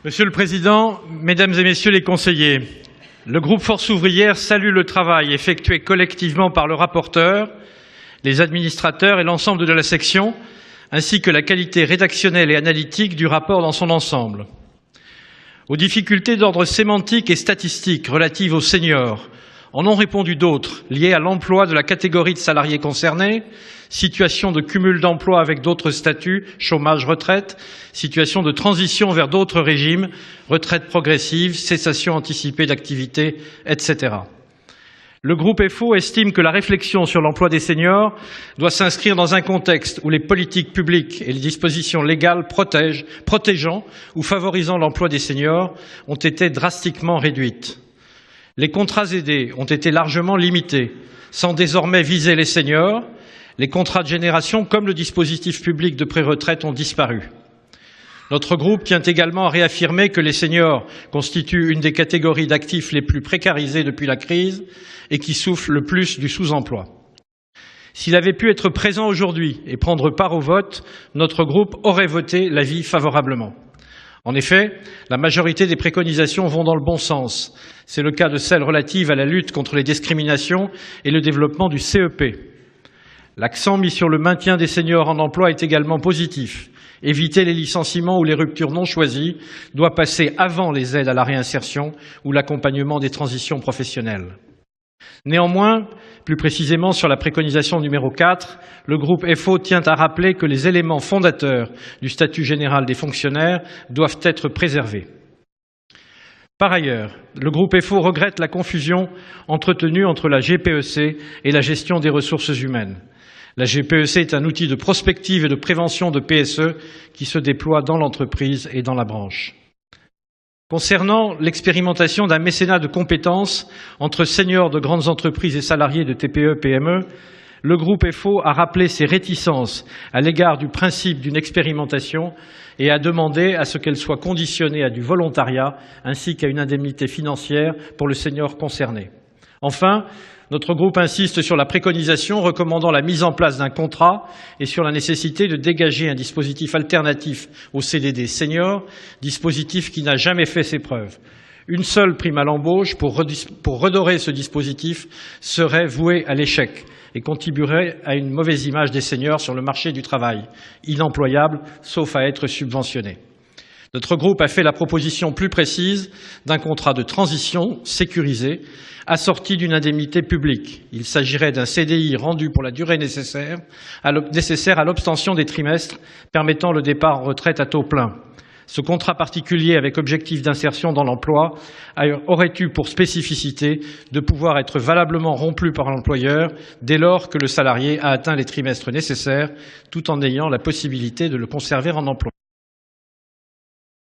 Monsieur le Président, Mesdames et Messieurs les conseillers, le groupe Force ouvrière salue le travail effectué collectivement par le rapporteur, les administrateurs et l'ensemble de la section, ainsi que la qualité rédactionnelle et analytique du rapport dans son ensemble. Aux difficultés d'ordre sémantique et statistique relatives aux seniors en ont répondu d'autres, liées à l'emploi de la catégorie de salariés concernés, situation de cumul d'emploi avec d'autres statuts, chômage, retraite, situation de transition vers d'autres régimes, retraite progressive, cessation anticipée d'activité, etc. Le groupe FO estime que la réflexion sur l'emploi des seniors doit s'inscrire dans un contexte où les politiques publiques et les dispositions légales protégeant ou favorisant l'emploi des seniors ont été drastiquement réduites. Les contrats aidés ont été largement limités, sans désormais viser les seniors. Les contrats de génération, comme le dispositif public de préretraite, ont disparu. Notre groupe tient également à réaffirmer que les seniors constituent une des catégories d'actifs les plus précarisées depuis la crise et qui souffrent le plus du sous-emploi. S'il avait pu être présent aujourd'hui et prendre part au vote, notre groupe aurait voté l'avis favorablement. En effet, la majorité des préconisations vont dans le bon sens. C'est le cas de celles relatives à la lutte contre les discriminations et le développement du CEP. L'accent mis sur le maintien des seniors en emploi est également positif. Éviter les licenciements ou les ruptures non choisies doit passer avant les aides à la réinsertion ou l'accompagnement des transitions professionnelles. Néanmoins, plus précisément sur la préconisation numéro 4, le groupe FO tient à rappeler que les éléments fondateurs du statut général des fonctionnaires doivent être préservés. Par ailleurs, le groupe FO regrette la confusion entretenue entre la GPEC et la gestion des ressources humaines. La GPEC est un outil de prospective et de prévention de PSE qui se déploie dans l'entreprise et dans la branche. Concernant l'expérimentation d'un mécénat de compétences entre seniors de grandes entreprises et salariés de TPE-PME, le groupe FO a rappelé ses réticences à l'égard du principe d'une expérimentation et a demandé à ce qu'elle soit conditionnée à du volontariat ainsi qu'à une indemnité financière pour le senior concerné. Enfin, notre groupe insiste sur la préconisation recommandant la mise en place d'un contrat et sur la nécessité de dégager un dispositif alternatif au CDD senior, dispositif qui n'a jamais fait ses preuves. Une seule prime à l'embauche pour redorer ce dispositif serait vouée à l'échec et contribuerait à une mauvaise image des seniors sur le marché du travail, inemployables sauf à être subventionnés. Notre groupe a fait la proposition plus précise d'un contrat de transition sécurisé, assorti d'une indemnité publique. Il s'agirait d'un CDI rendu pour la durée nécessaire à l'obtention des trimestres permettant le départ en retraite à taux plein. Ce contrat particulier avec objectif d'insertion dans l'emploi aurait eu pour spécificité de pouvoir être valablement rompu par l'employeur dès lors que le salarié a atteint les trimestres nécessaires, tout en ayant la possibilité de le conserver en emploi.